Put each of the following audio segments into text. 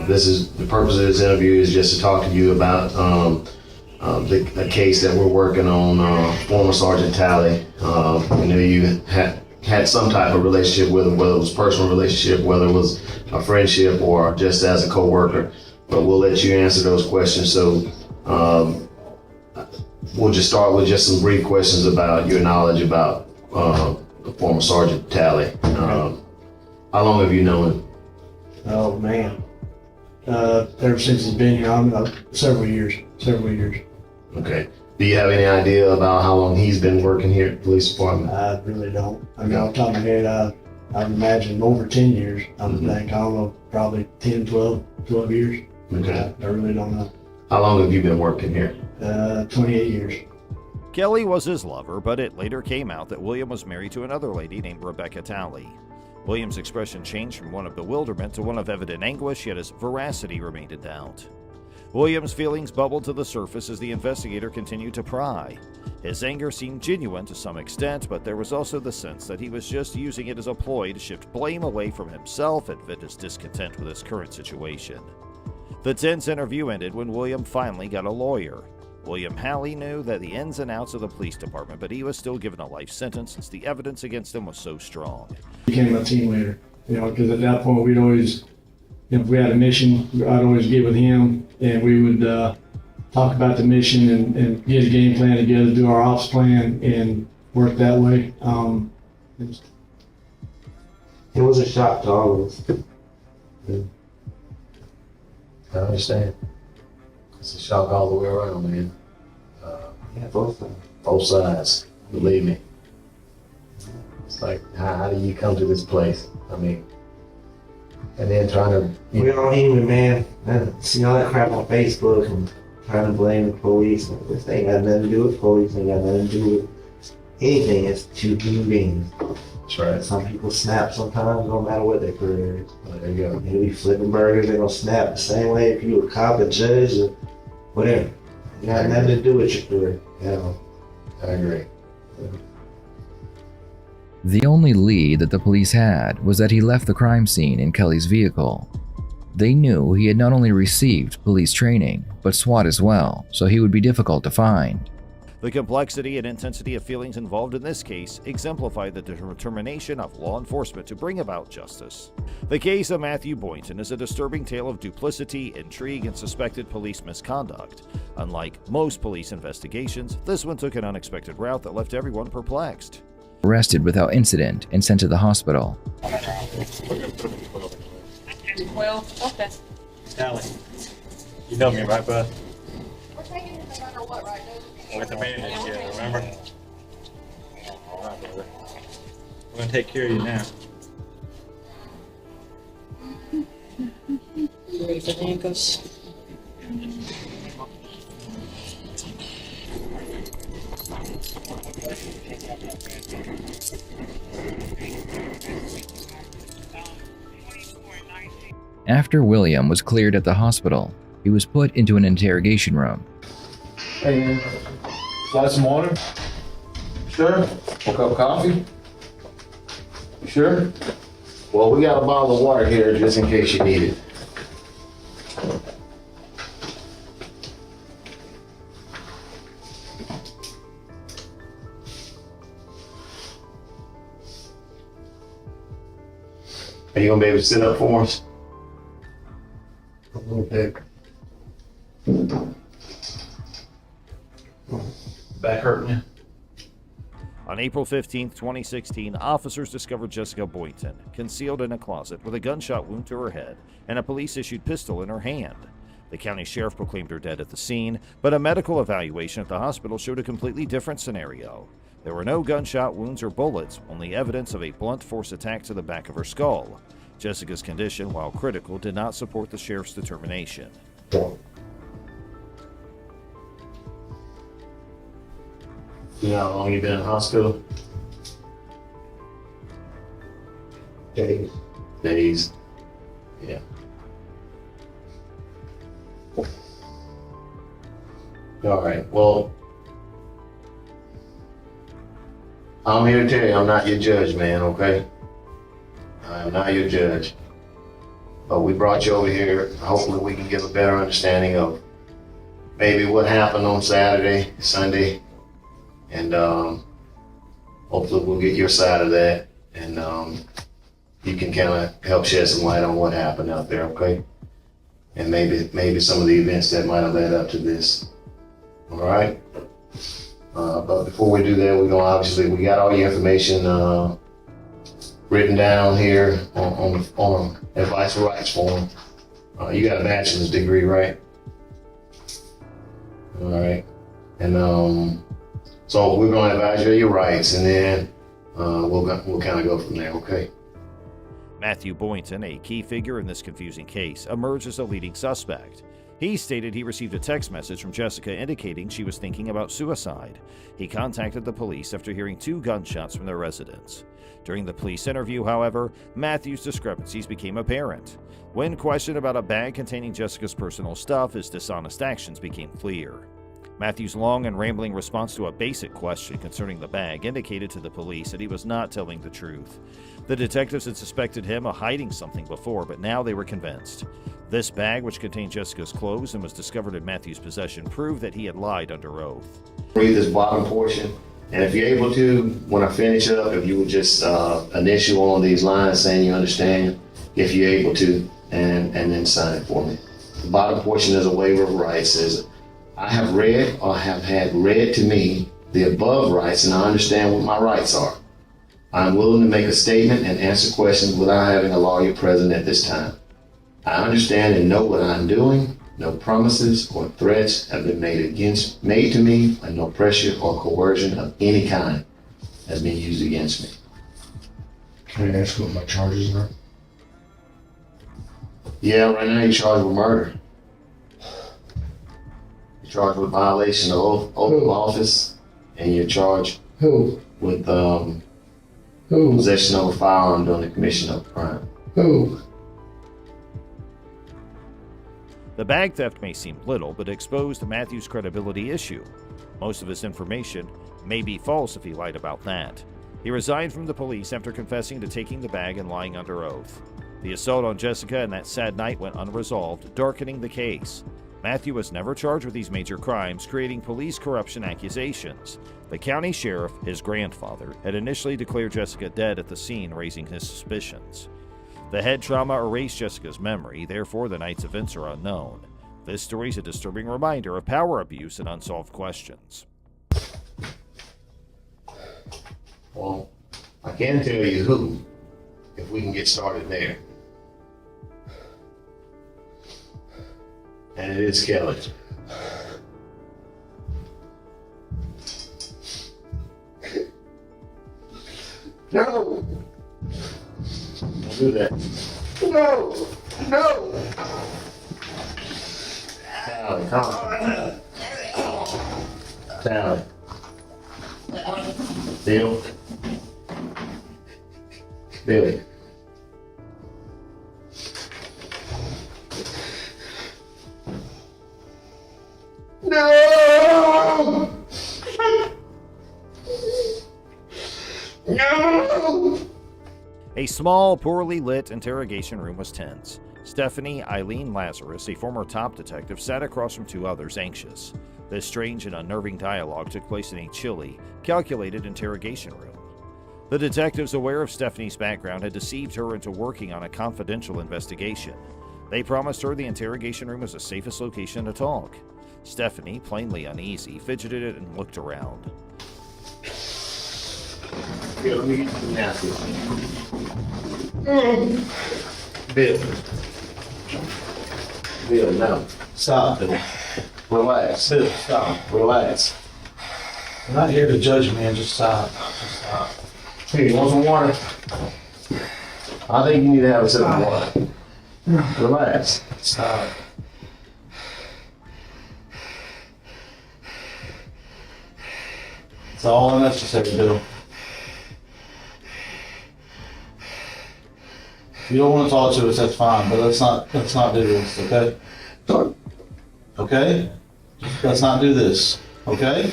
This is the purpose of this interview is just to talk to you about the case that we're working on, former Sergeant Thally. We knew you had some type of relationship with him, whether it was a personal relationship, whether it was a friendship, or just as a co-worker. But we'll let you answer those questions. So we'll just start with just some brief questions about your knowledge about the former Sergeant Thally. How long have you known him? Oh man, ever since he's been here, several years. Okay. Do you have any idea about how long he's been working here at the police department? I really don't. I mean, off the top of my head, I would imagine over 10 years. I would think, I don't know, probably 10, 12 years. Okay. I really don't know. How long have you been working here? 28 years. Kelly was his lover, but it later came out that William was married to another lady named Rebecca Thally. William's expression changed from one of bewilderment to one of evident anguish, yet his veracity remained in doubt. William's feelings bubbled to the surface as the investigator continued to pry. His anger seemed genuine to some extent, but there was also the sense that he was just using it as a ploy to shift blame away from himself and vent his discontent with his current situation. The tense interview ended when William finally got a lawyer. William Halley knew that the ins and outs of the police department, but he was still given a life sentence since the evidence against him was so strong. Became a team leader, because at that point we'd always, if we had a mission, I'd always get with him and we would talk about the mission and get a game plan together, do our ops plan and work that way. It was a shock to all of us. I understand. It's a shock all the way around, man. Yeah, both of them. Both sides, believe me. It's like, how do you come to this place? I mean, and then trying to... We're all human, man. I see all that crap on Facebook and trying to blame the police. This ain't got nothing to do with police, ain't got nothing to do with anything. It's two human beings. That's right. Some people snap sometimes, no matter what their career is. There you go. They'll be flipping burgers, they're gonna snap the same way if you a cop, a judge, or whatever. It got nothing to do with your career. I agree. The only lead that the police had was that he left the crime scene in Kelly's vehicle. They knew he had not only received police training, but SWAT as well, so he would be difficult to find. The complexity and intensity of feelings involved in this case exemplified the determination of law enforcement to bring about justice. The case of Matthew Boynton is a disturbing tale of duplicity, intrigue, and suspected police misconduct. Unlike most police investigations, this one took an unexpected route that left everyone perplexed. Arrested without incident and sent to the hospital. 12, okay. Thally, you know me, right, bud? We're taking it no matter what, right? With the man, yeah, remember? All right, brother. We're gonna take care of you now. You ready for the handcuffs? After William was cleared at the hospital, he was put into an interrogation room. Hey man, like some water? Sure. A cup of coffee? Sure. Well, we got a bottle of water here just in case you need it. Are you gonna be able to sit up for us? Okay. Back hurting you? On April 15, 2016, officers discovered Jessica Boynton, concealed in a closet with a gunshot wound to her head and a police-issued pistol in her hand. The county sheriff proclaimed her dead at the scene, but a medical evaluation at the hospital showed a completely different scenario. There were no gunshot wounds or bullets, only evidence of a blunt force attack to the back of her skull. Jessica's condition, while critical, did not support the sheriff's determination. You know how long you been in the hospital? Days. Days. Yeah. All right, well, I'm here to tell you I'm not your judge, man, okay? I'm not your judge. But we brought you over here. Hopefully we can give a better understanding of maybe what happened on Saturday, Sunday, and hopefully we'll get your side of that, and you can kind of help shed some light on what happened out there, okay? And maybe some of the events that might have led up to this. All right. But before we do that, we got all your information written down here on advice for rights form. You got a bachelor's degree, right? All right. And so we're going to advise you of your rights, and then we'll kind of go from there, okay? Matthew Boynton, a key figure in this confusing case, emerged as a leading suspect. He stated he received a text message from Jessica indicating she was thinking about suicide. He contacted the police after hearing 2 gunshots from their residence. During the police interview, however, Matthew's discrepancies became apparent. When questioned about a bag containing Jessica's personal stuff, his dishonest actions became clear. Matthew's long and rambling response to a basic question concerning the bag indicated to the police that he was not telling the truth. The detectives had suspected him of hiding something before, but now they were convinced. This bag, which contained Jessica's clothes and was discovered in Matthew's possession, proved that he had lied under oath. Read this bottom portion, and if you're able to, when I finish up, if you would just initial on these lines saying you understand, if you're able to, and then sign it for me. The bottom portion is a waiver of rights. It says, I have read or have had read to me the above rights, and I understand what my rights are. I am willing to make a statement and answer questions without having a lawyer present at this time. I understand and know what I am doing. No promises or threats have been made to me, and no pressure or coercion of any kind has been used against me. Can I ask what my charges are? Yeah, right now you're charged with murder. You're charged with violation of oath of office, and you're charged Who? with Who? possession of a firearm during the commission of a crime. Who? The bag theft may seem little, but exposed Matthew's credibility issue. Most of his information may be false if he lied about that. He resigned from the police after confessing to taking the bag and lying under oath. The assault on Jessica and that sad night went unresolved, darkening the case. Matthew was never charged with these major crimes, creating police corruption accusations. The county sheriff, his grandfather, had initially declared Jessica dead at the scene, raising his suspicions. The head trauma erased Jessica's memory, therefore the night's events are unknown. This story is a disturbing reminder of power abuse and unsolved questions. Well, I can tell you who, if we can get started there. And it is Kelly. No! Don't do that. No! No! Tally, come on. Tally. Bill. Billy. No! No! A small, poorly lit interrogation room was tense. Stephanie Eileen Lazarus, a former top detective, sat across from 2 others, anxious. This strange and unnerving dialogue took place in a chilly, calculated interrogation room. The detectives, aware of Stephanie's background, had deceived her into working on a confidential investigation. They promised her the interrogation room was the safest location to talk. Stephanie, plainly uneasy, fidgeted and looked around. Here, let me get you nasty. Bill. Bill, no. Stop. Relax. Bill, stop. Relax. I'm not here to judge, man. Just stop. Just stop. Here, you want some water? I think you need to have a sip of water. Relax. Stop. It's all unnecessary, Bill. If you don't want to talk to us, that's fine, but let's not do this, okay? Okay? Let's not do this, okay?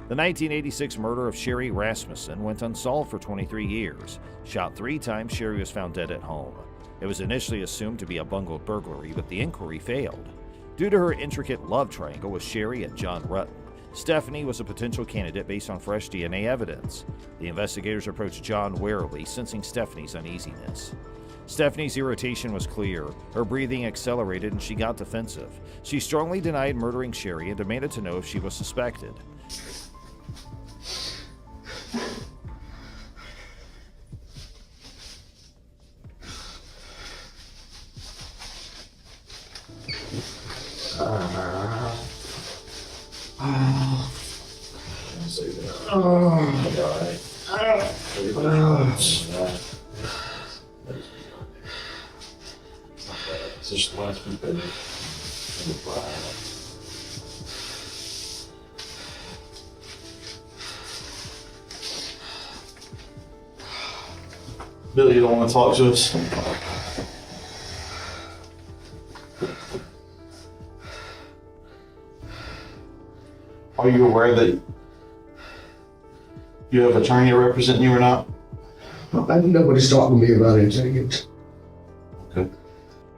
The 1986 murder of Sherry Rasmussen went unsolved for 23 years. Shot 3 times, Sherry was found dead at home. It was initially assumed to be a bungled burglary, but the inquiry failed. Due to her intricate love triangle with Sherry and John Rutten, Stephanie was a potential candidate based on fresh DNA evidence. The investigators approached John warily, sensing Stephanie's uneasiness. Stephanie's irritation was clear. Her breathing accelerated and she got defensive. She strongly denied murdering Sherry and demanded to know if she was suspected. Billy, you don't want to talk to us? Are you aware that you have an attorney representing you or not? Nobody's talking to me about anything. Okay.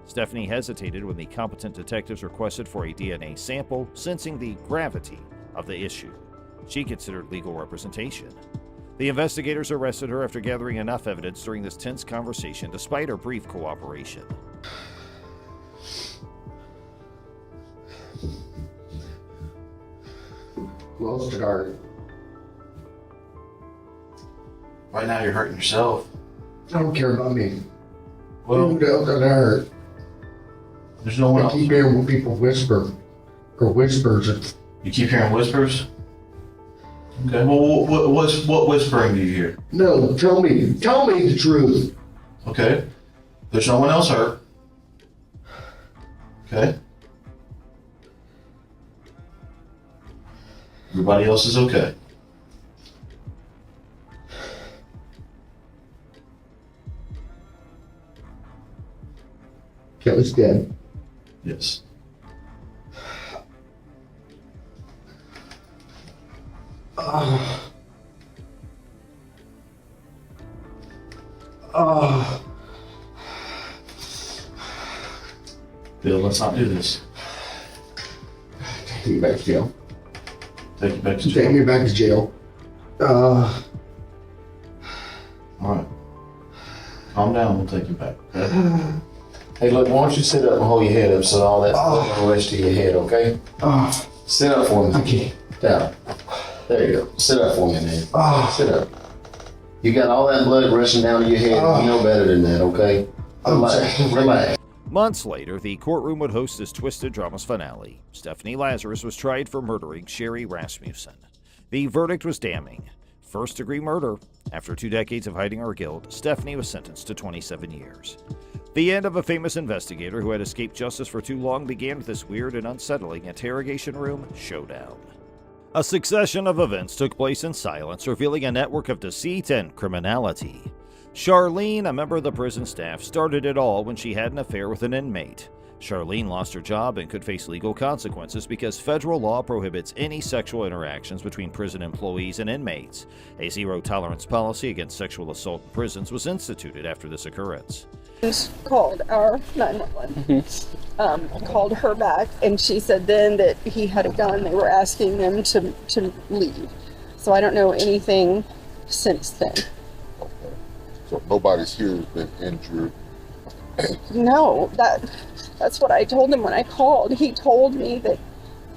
Stephanie hesitated when the competent detectives requested for a DNA sample, sensing the gravity of the issue. She considered legal representation. The investigators arrested her after gathering enough evidence during this tense conversation, despite her brief cooperation. Close the guard. Right now you're hurting yourself. I don't care about me. Well, Who the hell got hurt? there's no one I else. keep hearing when people whisper. Or whispers. You keep hearing whispers? Okay, well, what whispering do you hear? No, tell me the truth. Okay, there's no one else hurt. Okay. Everybody else is okay. Kelly's dead. Yes. Bill, let's not do this. Take me back to jail. Take you back to Take jail. me back to jail. All right. Calm down. We'll take you back. Okay? Hey, look, why don't you sit up and hold your head up so all that blood will rush to your head, okay? Sit up for me. Okay. Down. There you go. Sit up for me, man. Sit up. You got all that blood rushing down to your head. You know better than that, okay? Relax. Relax. Months later, the courtroom would host this twisted drama's finale. Stephanie Lazarus was tried for murdering Sherry Rasmussen. The verdict was damning. First-degree murder. After 2 decades of hiding her guilt, Stephanie was sentenced to 27 years. The end of a famous investigator who had escaped justice for too long began with this weird and unsettling interrogation room showdown. A succession of events took place in silence, revealing a network of deceit and criminality. Charlene, a member of the prison staff, started it all when she had an affair with an inmate. Charlene lost her job and could face legal consequences because federal law prohibits any sexual interactions between prison employees and inmates. A zero-tolerance policy against sexual assault in prisons was instituted after this occurrence. Called our 911. Called her back, and she said then that he had a gun. They were asking them to leave. So I don't know anything since then. So nobody's here has been injured. No, that's what I told him when I called. He told me that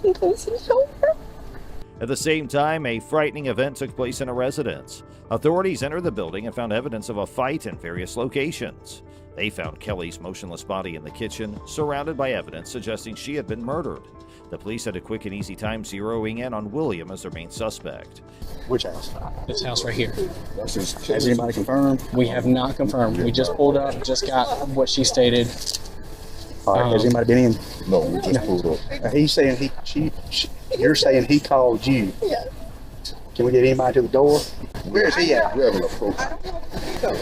he thinks he killed her. At the same time, a frightening event took place in a residence. Authorities entered the building and found evidence of a fight in various locations. They found Kelly's motionless body in the kitchen, surrounded by evidence suggesting she had been murdered. The police had a quick and easy time zeroing in on William as their main suspect. Which house? This house right here. Has anybody confirmed? We have not confirmed. We just pulled up, just got what she stated. All right, has anybody been in? No, we just pulled up. He's saying you're saying he called you. Yes. Can we get anybody to the door? Where is he at? We haven't approached.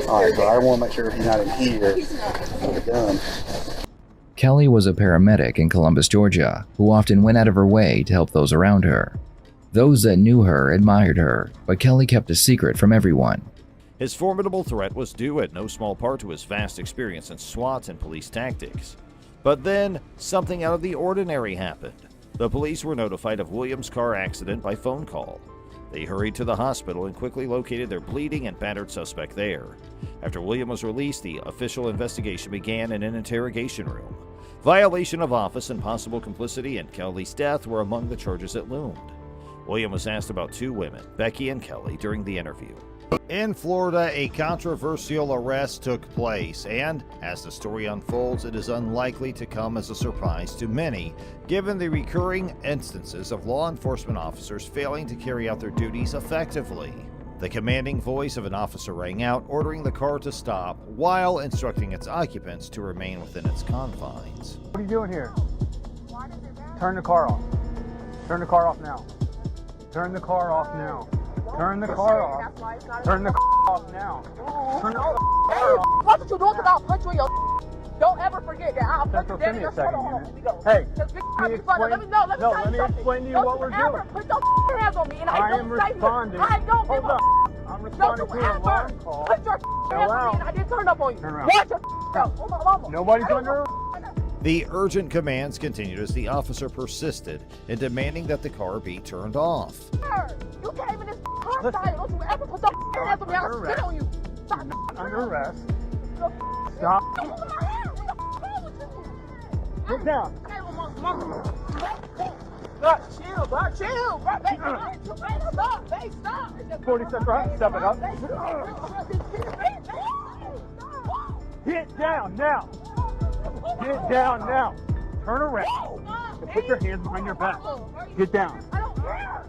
All right, but I want to make sure he's not in here with a gun. Kelly was a paramedic in Columbus, Georgia, who often went out of her way to help those around her. Those that knew her admired her, but Kelly kept a secret from everyone. His formidable threat was due in no small part to his vast experience in SWAT and police tactics. But then, something out of the ordinary happened. The police were notified of Williams' car accident by phone call. They hurried to the hospital and quickly located their bleeding and battered suspect there. After William was released, the official investigation began in an interrogation room. Violation of office and possible complicity in Kelly's death were among the charges that loomed. William was asked about two women, Becky and Kelly, during the interview. In Florida, a controversial arrest took place, and as the story unfolds, it is unlikely to come as a surprise to many, given the recurring instances of law enforcement officers failing to carry out their duties effectively. The commanding voice of an officer rang out, ordering the car to stop, while instructing its occupants to remain within its confines. What are you doing here? Turn the car off. Turn the car off now. Turn the car off now. Turn the car off. Turn the off now. Turn the car off. Watch what you doing, because I'll punch you in your. Don't ever forget that. I'll punch you Send me in a second, man. your. Hey, Let me explain to you what we're doing. Put your hands on me, and I am responding. I don't give Hold a. up. I'm responding to an alarm call. Put your hands on me, and I didn't turn up on you. Turn around. Watch your mouth. Oh, my mama. Nobody's under. The urgent commands continued as the officer persisted in demanding that the car be turned off. Sir, you came in this hostile. Don't you ever put your hands on me. I'll spit on you. Stop. Under arrest. Stop. Get down. Chill, bro. Chill, bro. Stop. 40 seconds, right? Step it up. Get down now. Get down now. Turn around. And put your hands behind your back. Get down.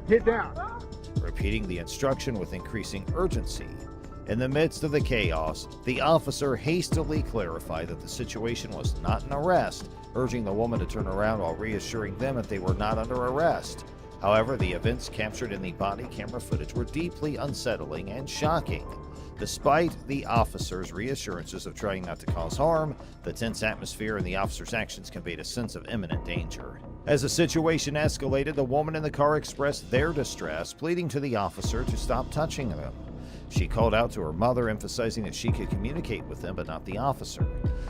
Get down. Repeating the instruction with increasing urgency. In the midst of the chaos, the officer hastily clarified that the situation was not an arrest, urging the woman to turn around while reassuring them that they were not under arrest. However, the events captured in the body camera footage were deeply unsettling and shocking. Despite the officer's reassurances of trying not to cause harm, the tense atmosphere and the officer's actions conveyed a sense of imminent danger. As the situation escalated, the woman in the car expressed their distress, pleading to the officer to stop touching them. She called out to her mother, emphasizing that she could communicate with them but not the officer.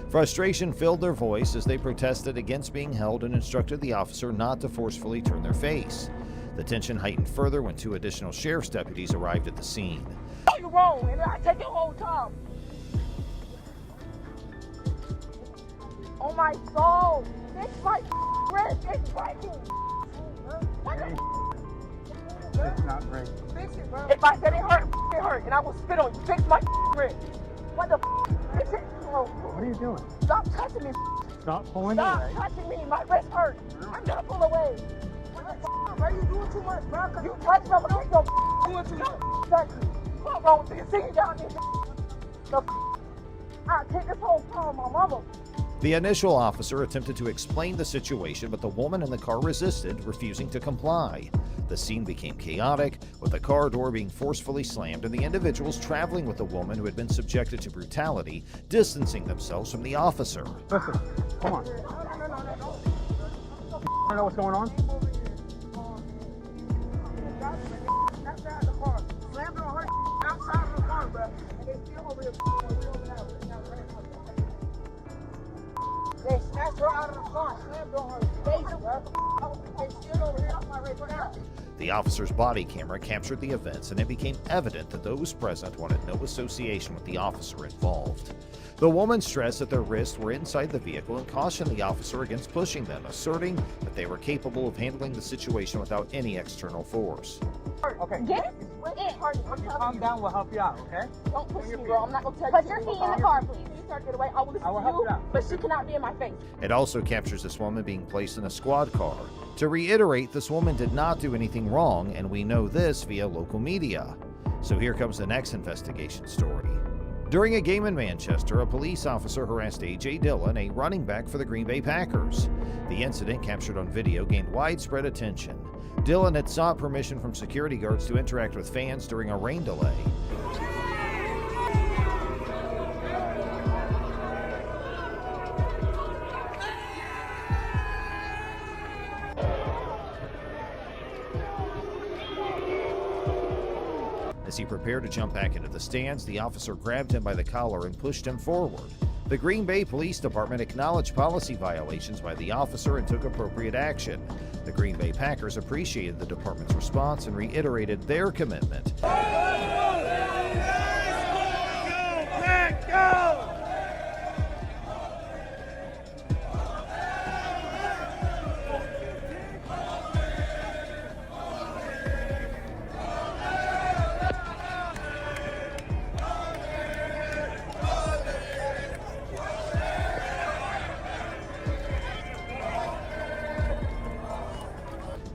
Frustration filled their voice as they protested against being held and instructed the officer not to forcefully turn their face. The tension heightened further when two additional sheriff's deputies arrived at the scene. You're wrong, and I take your whole time. Oh my soul, it's my wrist, it's breaking. What the It's not great. Fix it, bro. If I said it hurt, and I will spit on you. Fix my wrist. What the fix it, bro. What are you doing? Stop touching me. Stop pulling Stop away. touching me. My wrist hurt. I'm gonna pull away. Bro, you doing too much, bro. You touch me, I'm gonna get your doing too much. Touch me. What's wrong with you? See down there. I'll take this whole car on my mama. The initial officer attempted to explain the situation, but the woman in the car resisted, refusing to comply. The scene became chaotic, with the car door being forcefully slammed and the individuals traveling with the woman who had been subjected to brutality distancing themselves from the officer. Listen, come on. I know what's going on. Outside the car. Slammed on her outside of the car, bro. And they still over here. They snatched her out of the car, slammed on her face, bro. They still over here. I'm right now. The officer's body camera captured the events, and it became evident that those present wanted no association with the officer involved. The woman stressed that their wrists were inside the vehicle and cautioned the officer against pushing them, asserting that they were capable of handling the situation without any external force. Okay. Get it. Calm down, we'll help you out, okay? Don't push me, bro. I'm not gonna tell you. Put your feet in the car, please. You start to get away. I will listen I will to help you, you out. but she cannot be in my face. It also captures this woman being placed in a squad car. To reiterate, this woman did not do anything wrong, and we know this via local media. So here comes the next investigation story. During a game in Manchester, a police officer harassed A.J. Dillon, a running back for the Green Bay Packers. The incident, captured on video, gained widespread attention. Dillon had sought permission from security guards to interact with fans during a rain delay. As he prepared to jump back into the stands, the officer grabbed him by the collar and pushed him forward. The Green Bay Police Department acknowledged policy violations by the officer and took appropriate action. The Green Bay Packers appreciated the department's response and reiterated their commitment.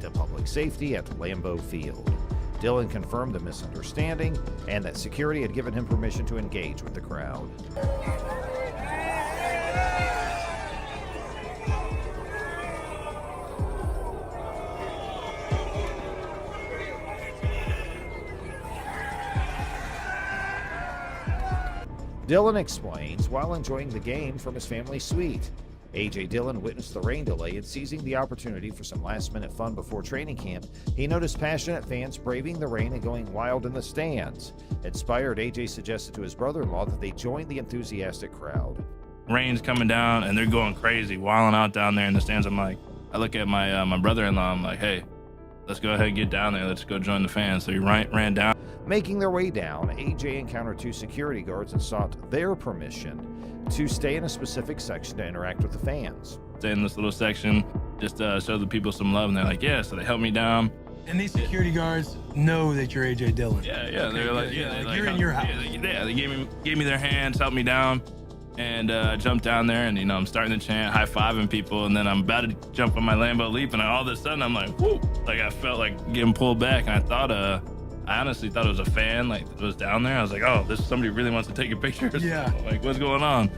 To public safety at Lambeau Field. Dillon confirmed the misunderstanding and that security had given him permission to engage with the crowd. Dillon explains while enjoying the game from his family suite. A.J. Dillon witnessed the rain delay and seizing the opportunity for some last-minute fun before training camp, he noticed passionate fans braving the rain and going wild in the stands. Inspired, A.J. suggested to his brother-in-law that they join the enthusiastic crowd. Rain's coming down and they're going crazy, wilding out down there in the stands. I look at my brother-in-law, I'm like, hey, let's go ahead and get down there. Let's go join the fans. So he ran down. Making their way down, A.J. encountered two security guards and sought their permission to stay in a specific section to interact with the fans. Stay in this little section, just show the people some love, and they're like, yeah, so they helped me down. And these security guards know that you're A.J. Dillon. Yeah, Okay, they're like, you're in your house. Yeah, they gave me their hands, helped me down, and jumped down there, and I'm starting to chant, high-fiving people, and then I'm about to jump on my Lambo Leap, and all of a sudden I'm like, whoa, like I felt like getting pulled back, and I honestly thought it was a fan, like it was down there. I was like, oh, somebody really wants to take a picture. Yeah. Like, what's going on?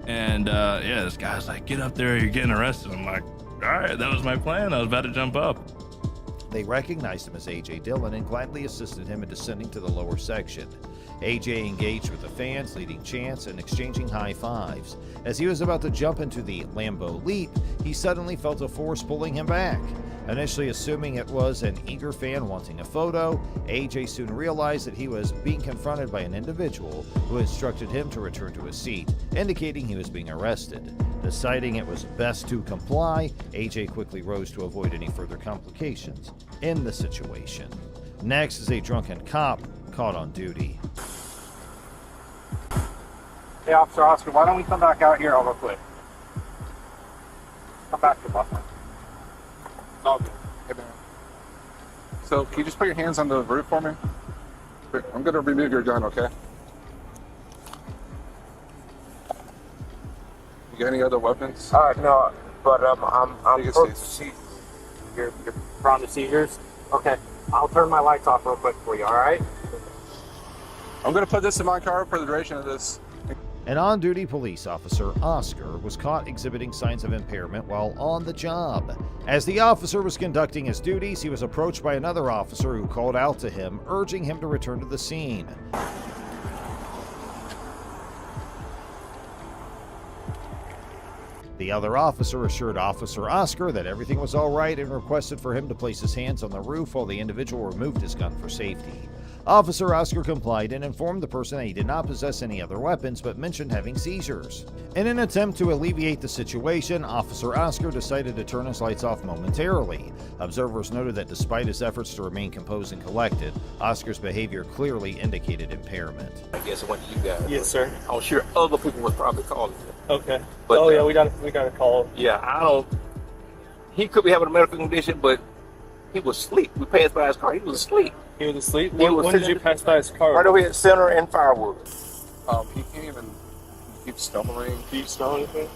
And this guy's like, get up there, you're getting arrested. I'm like, all right, that was my plan. I was about to jump up. They recognized him as A.J. Dillon and gladly assisted him in descending to the lower section. A.J. engaged with the fans, leading chants and exchanging high fives. As he was about to jump into the Lambeau Leap, he suddenly felt a force pulling him back. Initially assuming it was an eager fan wanting a photo, A.J. soon realized that he was being confronted by an individual who instructed him to return to his seat, indicating he was being arrested. Deciding it was best to comply, A.J. quickly rose to avoid any further complications in the situation. Next is a drunken cop caught on duty. Hey, Officer Oscar, why don't we come back out here real quick? Come back to the bus. It's all good. Hey, man. So, can you just put your hands on the roof for me? I'm going to remove your gun, okay? You got any other weapons? No, but I'm supposed to see. You're prone to seizures? Okay, I'll turn my lights off real quick for you, all right? I'm going to put this in my car for the duration of this. An on-duty police officer, Oscar, was caught exhibiting signs of impairment while on the job. As the officer was conducting his duties, he was approached by another officer who called out to him, urging him to return to the scene. The other officer assured Officer Oscar that everything was all right and requested for him to place his hands on the roof while the individual removed his gun for safety. Officer Oscar complied and informed the person that he did not possess any other weapons but mentioned having seizures. In an attempt to alleviate the situation, Officer Oscar decided to turn his lights off momentarily. Observers noted that despite his efforts to remain composed and collected, Oscar's behavior clearly indicated impairment. I guess it went to you guys. Yes, sir. I'm sure other people was probably calling you. Okay. But, yeah, we got a call. Yeah, he could be having a medical condition, but he was asleep. We passed by his car. He was asleep. He was asleep? When did you pass by his car? Right over here at Center and Firewood. He came and keeps stumbling. Do you smell anything?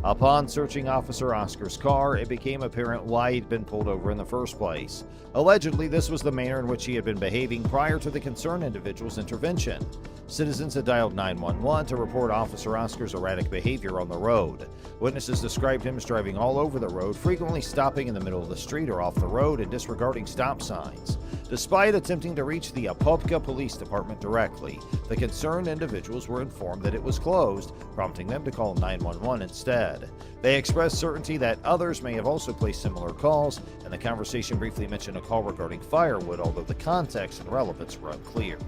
Upon searching Officer Oscar's car, it became apparent why he'd been pulled over in the first place. Allegedly, this was the manner in which he had been behaving prior to the concerned individual's intervention. Citizens had dialed 911 to report Officer Oscar's erratic behavior on the road. Witnesses described him as driving all over the road, frequently stopping in the middle of the street or off the road and disregarding stop signs. Despite attempting to reach the Apopka Police Department directly, the concerned individuals were informed that it was closed, prompting them to call 911 instead. They expressed certainty that others may have also placed similar calls, and the conversation briefly mentioned a call regarding firewood, although the context and relevance were unclear.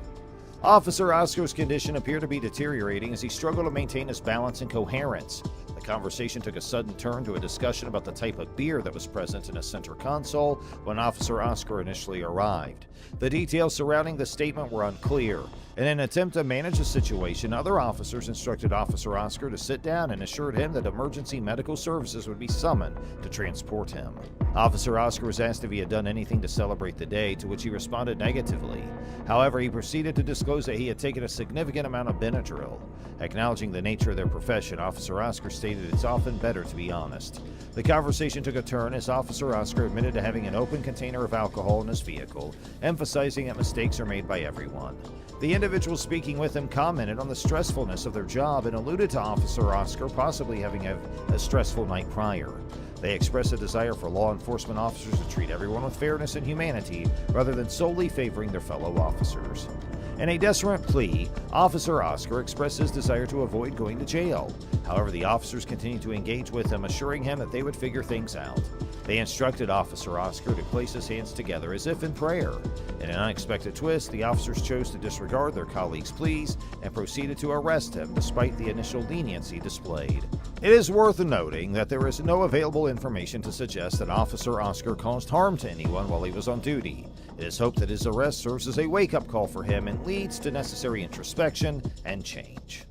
Officer Oscar's condition appeared to be deteriorating as he struggled to maintain his balance and coherence. The conversation took a sudden turn to a discussion about the type of beer that was present in a center console when Officer Oscar initially arrived. The details surrounding the statement were unclear. In an attempt to manage the situation, other officers instructed Officer Oscar to sit down and assured him that emergency medical services would be summoned to transport him. Officer Oscar was asked if he had done anything to celebrate the day, to which he responded negatively. However, he proceeded to disclose that he had taken a significant amount of Benadryl. Acknowledging the nature of their profession, Officer Oscar stated it's often better to be honest. The conversation took a turn as Officer Oscar admitted to having an open container of alcohol in his vehicle, emphasizing that mistakes are made by everyone. The individual speaking with him commented on the stressfulness of their job and alluded to Officer Oscar possibly having had a stressful night prior. They expressed a desire for law enforcement officers to treat everyone with fairness and humanity rather than solely favoring their fellow officers. In a desperate plea, Officer Oscar expressed his desire to avoid going to jail. However, the officers continued to engage with him, assuring him that they would figure things out. They instructed Officer Oscar to place his hands together as if in prayer. In an unexpected twist, the officers chose to disregard their colleagues' pleas and proceeded to arrest him despite the initial leniency displayed. It is worth noting that there is no available information to suggest that Officer Oscar caused harm to anyone while he was on duty. It is hoped that his arrest serves as a wake-up call for him and leads to necessary introspection and change.